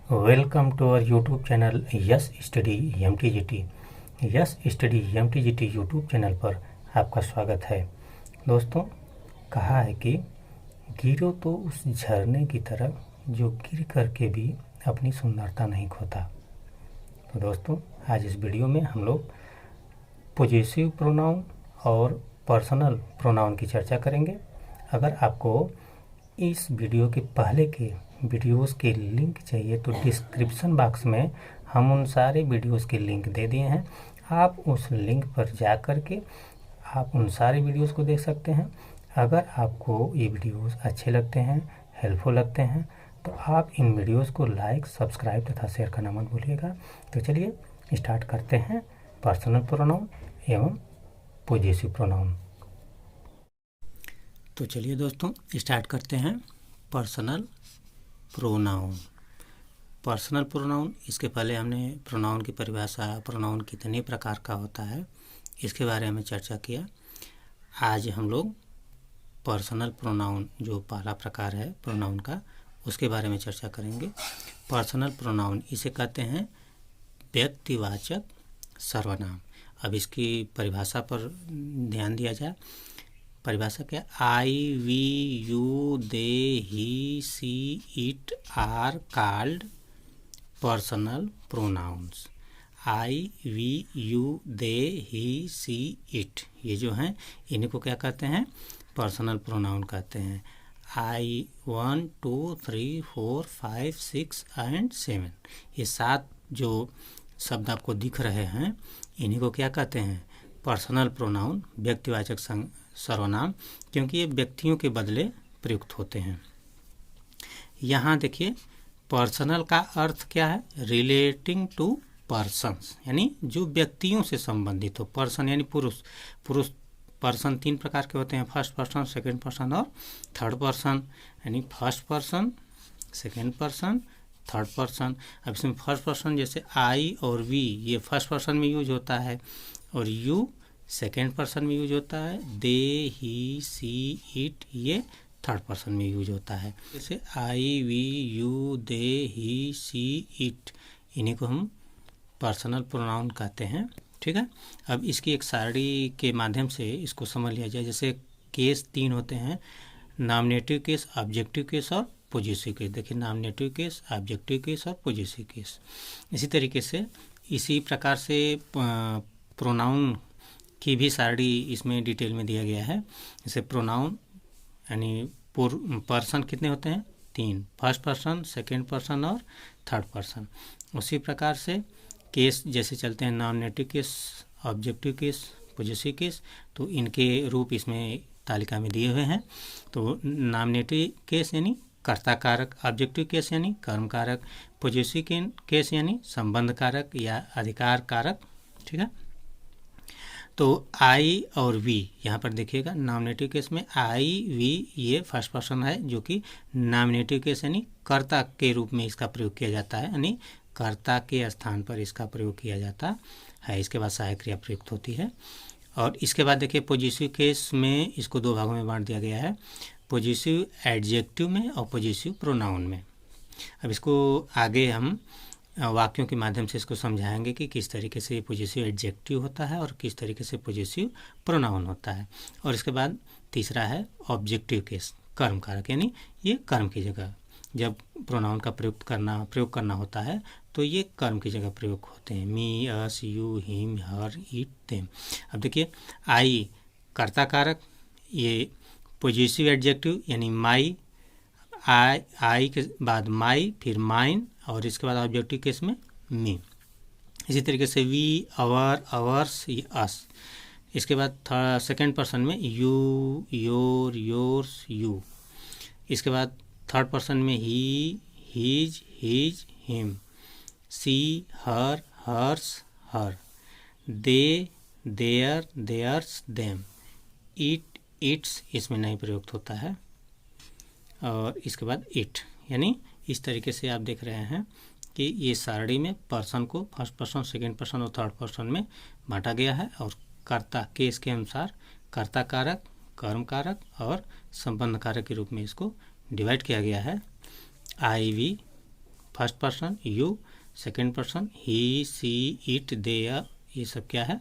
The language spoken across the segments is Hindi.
Welcome to our YouTube channel Yes Study MTGT। Yes Study MTGT YouTube channel पर आपका स्वागत है। दोस्तों, कहा है कि गिरो तो उस झरने की तरह जो गिर करके भी अपनी सुंदरता नहीं खोता। तो दोस्तों, आज इस वीडियो में हम लोग पोजेसिव प्रोनाउन और पर्सनल प्रोनाउन की चर्चा करेंगे। अगर आपको इस वीडियो के पहले के वीडियोस के लिंक चाहिए तो डिस्क्रिप्शन बॉक्स में हम उन सारे वीडियोस के लिंक दे दिए हैं। आप उस लिंक पर जा कर के आप उन सारे वीडियोस को देख सकते हैं। अगर आपको ये वीडियोस अच्छे लगते हैं, हेल्पफुल लगते हैं, तो आप इन वीडियोस को लाइक, सब्सक्राइब तथा शेयर करना मत भूलिएगा। तो चलिए स्टार्ट करते हैं पर्सनल प्रोनाउन एवं पोजेसिव प्रोनाउन। तो चलिए दोस्तों स्टार्ट करते हैं पर्सनल प्रोनाउन। पर्सनल प्रोनाउन, इसके पहले हमने प्रोनाउन की परिभाषा, प्रोनाउन कितने प्रकार का होता है, इसके बारे में चर्चा किया। आज हम लोग पर्सनल प्रोनाउन जो पहला प्रकार है प्रोनाउन का, उसके बारे में चर्चा करेंगे। पर्सनल प्रोनाउन इसे कहते हैं व्यक्तिवाचक सर्वनाम। अब इसकी परिभाषा पर ध्यान दिया जाए। परिभाषा क्या? I, we, you, they, he, she, it are called personal pronouns. I, we, you, they, he, she, it, ये जो हैं इन्हीं को क्या कहते हैं? पर्सनल प्रोनाउन कहते हैं। आई 1, 2, 3, 4, 5, 6 एंड 7, ये 7 जो शब्द आपको दिख रहे हैं इन्हीं को क्या कहते हैं? पर्सनल प्रोनाउन, व्यक्तिवाचक सर्वनाम, क्योंकि ये व्यक्तियों के बदले प्रयुक्त होते हैं। यहाँ देखिए, पर्सनल का अर्थ क्या है? रिलेटिंग टू पर्सन्स, यानी जो व्यक्तियों से संबंधित हो। पर्सन यानी पुरुष। पर्सन 3 प्रकार के होते हैं, फर्स्ट पर्सन, सेकंड पर्सन और थर्ड पर्सन। यानी first person, second person, third person. अब इसमें फर्स्ट पर्सन जैसे आई और वी, ये फर्स्ट पर्सन में यूज होता है, और यू सेकेंड पर्सन में यूज होता है। दे, ही, सी, इट, ये थर्ड पर्सन में यूज होता है। जैसे I, we, you, they, he, she, it, इन्हीं को हम पर्सनल प्रोनाउन कहते हैं। ठीक है। अब इसकी एक सारणी के माध्यम से इसको समझ लिया जाए। जैसे केस 3 होते हैं, नॉमिनेटिव केस, ऑब्जेक्टिव केस और पॉजिटिव केस। देखिए, नॉमिनेटिव केस, ऑब्जेक्टिव केस और पॉजिटिव केस। इसी तरीके से इसी प्रकार से प्रोनाउन की भी सारणी इसमें डिटेल में दिया गया है। जैसे प्रोनाउन यानी पर्सन कितने होते हैं? 3, फर्स्ट पर्सन, सेकंड पर्सन और थर्ड पर्सन। उसी प्रकार से केस जैसे चलते हैं, nominative case, objective case, positive case, तो इनके रूप इसमें तालिका में दिए हुए हैं। तो नॉमिनेटिव केस यानी कर्ता कारक, ऑब्जेक्टिव केस यानी कर्म कारक, पॉजिटिव केस यानी संबंध कारक या अधिकार कारक। ठीक है। तो आई और वी, यहाँ पर देखिएगा, नॉमिनेटिव केस में आई, वी, ये फर्स्ट पर्सन है, जो कि नॉमिनेटिव केस यानी कर्ता के रूप में इसका प्रयोग किया जाता है, यानी कर्ता के स्थान पर इसका प्रयोग किया जाता है। इसके बाद सहायक क्रिया प्रयुक्त होती है। और इसके बाद देखिए, पॉजिटिव केस में इसको 2 भागों में बांट दिया गया है, पॉजिटिव एडजेक्टिव में और पॉजिटिव प्रोनाउन में। अब इसको आगे हम वाक्यों के माध्यम से इसको समझाएंगे कि किस तरीके से पॉजिटिव एडजेक्टिव होता है और किस तरीके से पॉजिटिव प्रोनाउन होता है। और इसके बाद तीसरा है ऑब्जेक्टिव केस, कर्म कारक, यानी ये कर्म की जगह जब प्रोनाउन का प्रयोग करना होता है तो ये कर्म की जगह प्रयोग होते हैं। Me, us, you, him, her, it, them. अब देखिए, आई कर्ता कारक, ये पॉजिटिव एडजेक्टिव यानी माई, आई के बाद माई, फिर माइन, और इसके बाद ऑब्जेक्टिव केस में मी। इसी तरीके से वी, अवर, अवर्स, अस। इसके बाद सेकंड पर्सन में यू, योर, योर्स, यू। इसके बाद थर्ड पर्सन में he, his, his, him. She, her, hers, her. They, their, theirs, them. It, its, इसमें नहीं प्रयुक्त होता है। और इसके बाद इट, यानी इस तरीके से आप देख रहे हैं कि ये सारणी में पर्सन को फर्स्ट पर्सन, सेकंड पर्सन और थर्ड पर्सन में बांटा गया है, और कर्ता केस के अनुसार कर्ता कारक, कर्म कारक और संबंध कारक के रूप में इसको डिवाइड किया गया है। I, we, first person you, second person he, she, it, they, ये सब क्या है,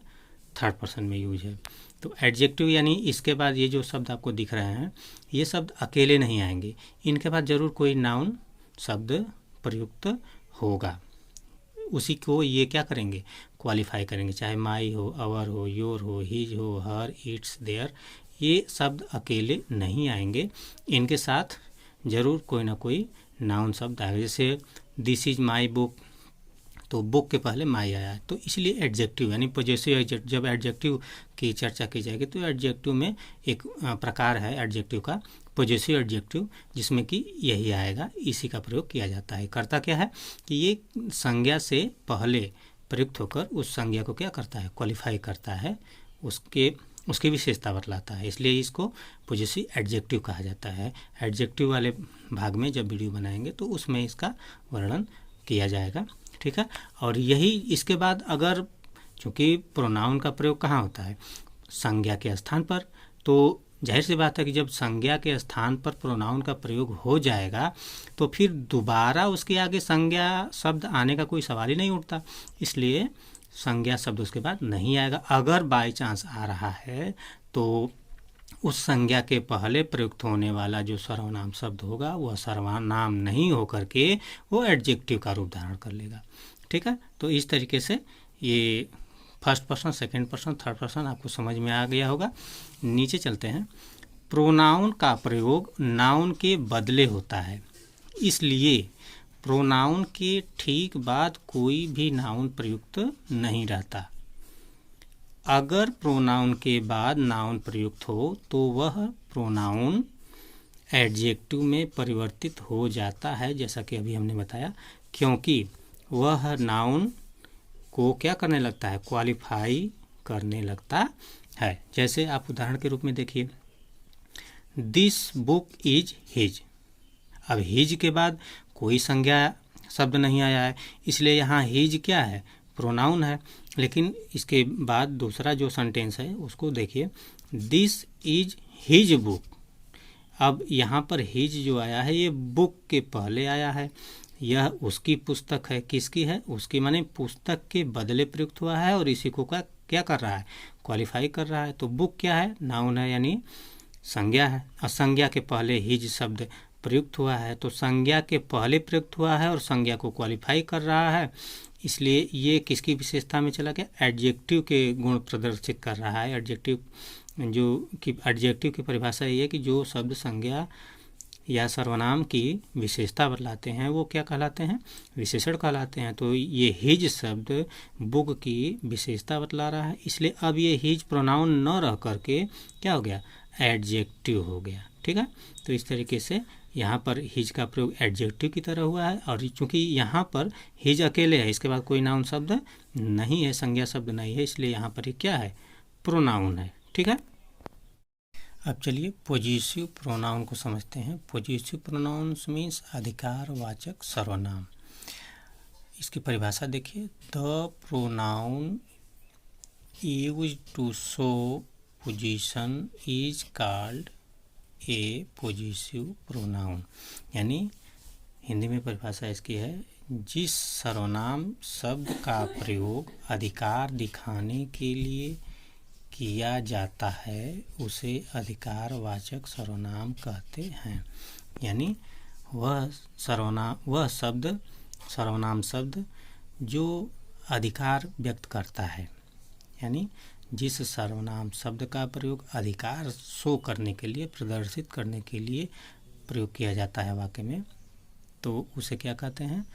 थर्ड पर्सन में यूज है। तो एडजेक्टिव यानी इसके बाद ये जो शब्द आपको दिख रहे हैं ये शब्द अकेले नहीं आएंगे, इनके बाद जरूर कोई नाउन शब्द प्रयुक्त होगा, उसी को ये क्या करेंगे, क्वालिफाई करेंगे। चाहे माई हो, अवर हो, योर हो, हिज हो, हर, इट्स, देयर, ये शब्द अकेले नहीं आएंगे, इनके साथ जरूर कोई ना कोई नाउन शब्द आएगा। जैसे दिस इज माई बुक, तो बुक के पहले माई आया है, तो इसलिए एडजेक्टिव यानी पॉजेसिव एडजेक्टिव, जब एडजेक्टिव की चर्चा की जाएगी तो एडजेक्टिव में एक प्रकार है एडजेक्टिव का, पॉजेसिव एडजेक्टिव, जिसमें कि यही आएगा, इसी का प्रयोग किया जाता है। करता क्या है कि ये संज्ञा से पहले प्रयुक्त होकर उस संज्ञा को क्या करता है, क्वालिफाई करता है, उसकी विशेषता बतलाता है, इसलिए इसको पॉजेसिव एडजेक्टिव कहा जाता है। एडजेक्टिव वाले भाग में जब वीडियो बनाएंगे तो उसमें इसका वर्णन किया जाएगा, ठीक है। और यही इसके बाद अगर, चूँकि प्रोनाउन का प्रयोग कहाँ होता है, संज्ञा के स्थान पर, तो जाहिर सी बात है कि जब संज्ञा के स्थान पर प्रोनाउन का प्रयोग हो जाएगा तो फिर दोबारा उसके आगे संज्ञा शब्द आने का कोई सवाल ही नहीं उठता, इसलिए संज्ञा शब्द उसके बाद नहीं आएगा। अगर बाय चांस आ रहा है तो उस संज्ञा के पहले प्रयुक्त होने वाला जो सर्वनाम शब्द होगा वह सर्वनाम नहीं होकर के वो एडजेक्टिव का रूप धारण कर लेगा, ठीक है। तो इस तरीके से ये first person, second person, third person आपको समझ में आ गया होगा। नीचे चलते हैं। प्रोनाउन का प्रयोग नाउन के बदले होता है, इसलिए प्रोनाउन के ठीक बाद कोई भी नाउन प्रयुक्त नहीं रहता। अगर प्रोनाउन के बाद नाउन प्रयुक्त हो तो वह प्रोनाउन एडजेक्टिव में परिवर्तित हो जाता है, जैसा कि अभी हमने बताया, क्योंकि वह नाउन को क्या करने लगता है, क्वालिफाई करने लगता है। जैसे आप उदाहरण के रूप में देखिए, दिस बुक इज हिज। अब हिज के बाद कोई संज्ञा शब्द नहीं आया है, इसलिए यहाँ हिज क्या है, प्रोनाउन है। लेकिन इसके बाद दूसरा जो सेंटेंस है उसको देखिए, दिस इज हिज बुक। अब यहाँ पर हिज जो आया है ये बुक के पहले आया है, यह उसकी पुस्तक है। किसकी है, उसकी, माने पुस्तक के बदले प्रयुक्त हुआ है और इसी को क्या कर रहा है, क्वालिफाई कर रहा है। तो बुक क्या है, नाउन है यानी संज्ञा है, और संज्ञा के पहले हिज शब्द प्रयुक्त हुआ है, तो संज्ञा के पहले प्रयुक्त हुआ है और संज्ञा को क्वालिफाई कर रहा है, इसलिए ये किसकी विशेषता में चला गया, एडजेक्टिव के गुण प्रदर्शित कर रहा है। एडजेक्टिव की परिभाषा ये है कि जो शब्द संज्ञा या सर्वनाम की विशेषता बतलाते हैं वो क्या कहलाते हैं, विशेषण कहलाते हैं। तो ये हिज शब्द बुक की विशेषता बतला रहा है, इसलिए अब ये हिज प्रोनाउन न रह करके क्या हो गया, एडजेक्टिव हो गया, ठीक है। तो इस तरीके से यहाँ पर हिज का प्रयोग एडजेक्टिव की तरह हुआ है, और चूंकि यहाँ पर हिज अकेले है, इसके बाद कोई नाउन शब्द नहीं है, संज्ञा शब्द नहीं है, इसलिए यहाँ पर ये क्या है, प्रोनाउन है, ठीक है। अब चलिए पॉजिटिव प्रोनाउन को समझते हैं। पॉजिटिव प्रोनाउंस मीन्स अधिकारवाचक सर्वनाम। इसकी परिभाषा देखिए, the pronoun used to show position is called a positive pronoun. यानी हिंदी में परिभाषा इसकी है, जिस सर्वनाम शब्द का प्रयोग अधिकार दिखाने के लिए किया जाता है उसे अधिकारवाचक सर्वनाम कहते हैं। यानी वह सर्वनाम शब्द जो अधिकार व्यक्त करता है, यानी जिस सर्वनाम शब्द का प्रयोग अधिकार शो करने के लिए, प्रदर्शित करने के लिए प्रयोग किया जाता है वाक्य में, तो उसे क्या कहते हैं,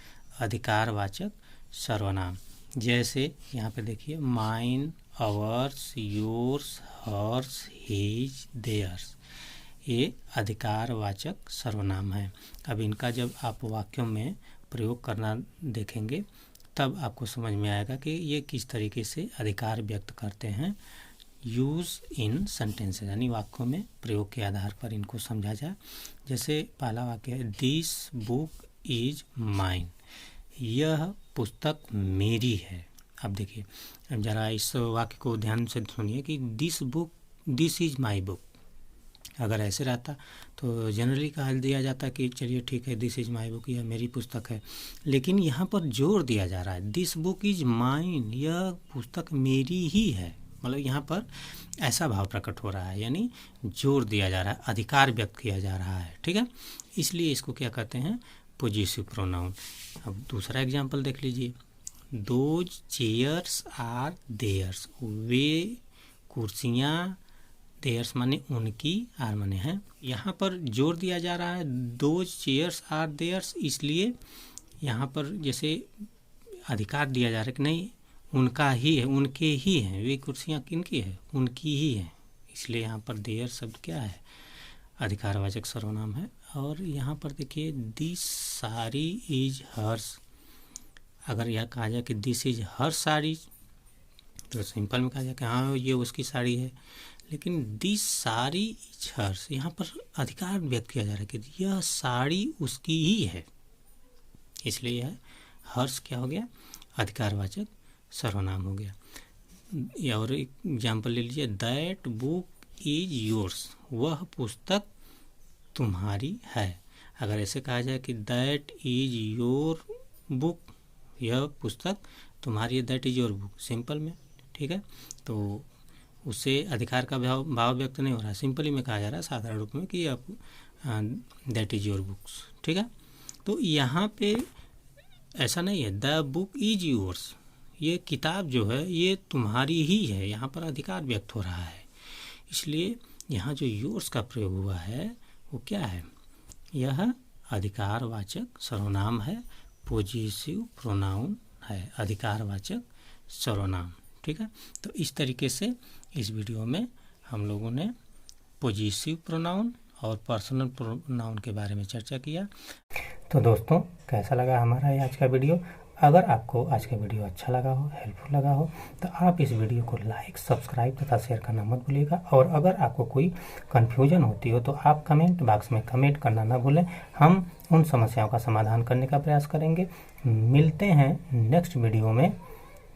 अधिकारवाचक सर्वनाम। जैसे यहाँ पे देखिए, mine, ours, yours, hers, his, theirs, ये अधिकारवाचक सर्वनाम है। अब इनका जब आप वाक्यों में प्रयोग करना देखेंगे तब आपको समझ में आएगा कि ये किस तरीके से अधिकार व्यक्त करते हैं। यूज इन सेंटेंसेस, यानी वाक्यों में प्रयोग के आधार पर इनको समझा जाए। जैसे पहला वाक्य है, दिस बुक इज माइन, यह पुस्तक मेरी है। अब देखिए, अब जरा इस वाक्य को ध्यान से सुनिए कि दिस इज माई बुक, अगर ऐसे रहता तो जनरली कहा दिया जाता कि चलिए ठीक है, दिस इज़ माई बुक, यह मेरी पुस्तक है। लेकिन यहाँ पर जोर दिया जा रहा है, दिस बुक इज़ माइन, यह पुस्तक मेरी ही है। मतलब यहाँ पर ऐसा भाव प्रकट हो रहा है, यानी जोर दिया जा रहा है, अधिकार व्यक्त किया जा रहा है। ठीक है, इसलिए इसको क्या कहते हैं, पोजेसिव प्रोनाउन। अब दूसरा एग्जाम्पल देख लीजिए, दोज चेयर्स आर देयर्स, वे कुर्सियाँ, देयर्स माने उनकी, आर माने हैं। यहाँ पर जोर दिया जा रहा है दोज चेयर्स आर देयर्स, इसलिए यहाँ पर जैसे अधिकार दिया जा रहा है कि नहीं उनका ही है, उनके ही हैं, वे कुर्सियाँ किनकी है, उनकी ही है। इसलिए यहाँ पर देयर शब्द क्या है, अधिकारवाचक सर्वनाम है। और यहाँ पर देखिए दिस साड़ी इज हर्स, अगर यह कहा जाए कि दिस इज हर साड़ी तो सिंपल में कहा जाए कि हाँ ये उसकी साड़ी है। लेकिन दिस साड़ी इज हर्स, यहाँ पर अधिकार व्यक्त किया जा रहा है कि यह साड़ी उसकी ही है, इसलिए यह हर्स क्या हो गया, अधिकारवाचक सर्वनाम हो गया। और एक एग्जाम्पल ले लीजिए, दैट बुक इज योर्स, वह पुस्तक तुम्हारी है। अगर ऐसे कहा जाए कि दैट इज योर बुक, यह पुस्तक तुम्हारी है, that is your book, simple में। ठीक है, तो उससे अधिकार का भाव व्यक्त नहीं हो रहा, सिंपली में कहा जा रहा है साधारण रूप में कि आप दैट इज योर बुक्स। ठीक है, तो यहाँ पे ऐसा नहीं है द बुक इज योर्स, ये किताब जो है ये तुम्हारी ही है, यहाँ पर अधिकार व्यक्त हो रहा है। इसलिए यहाँ जो योर्स का प्रयोग हुआ है वो क्या है, यह अधिकारवाचक सर्वनाम है, पोजेसिव प्रोनाउन है, अधिकारवाचक सर्वनाम। ठीक है, तो इस तरीके से इस वीडियो में हम लोगों ने पोजेसिव प्रोनाउन और पर्सनल प्रोनाउन के बारे में चर्चा किया। तो दोस्तों कैसा लगा हमारा ये आज का वीडियो? अगर आपको आज का वीडियो अच्छा लगा हो, हेल्पफुल लगा हो, तो आप इस वीडियो को लाइक, सब्सक्राइब तथा शेयर करना मत भूलिएगा। और अगर आपको कोई कन्फ्यूजन होती हो तो आप कमेंट बॉक्स में कमेंट करना ना भूलें, हम उन समस्याओं का समाधान करने का प्रयास करेंगे। मिलते हैं नेक्स्ट वीडियो में,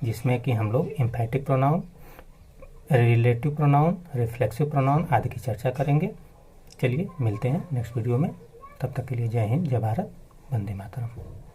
जिसमें कि हम लोग एम्फैटिक pronoun, relative pronoun, reflexive pronoun आदि की चर्चा करेंगे। चलिए मिलते हैं नेक्स्ट वीडियो में, तब तक के लिए जय हिंद, जय भारत, वंदे मातरम।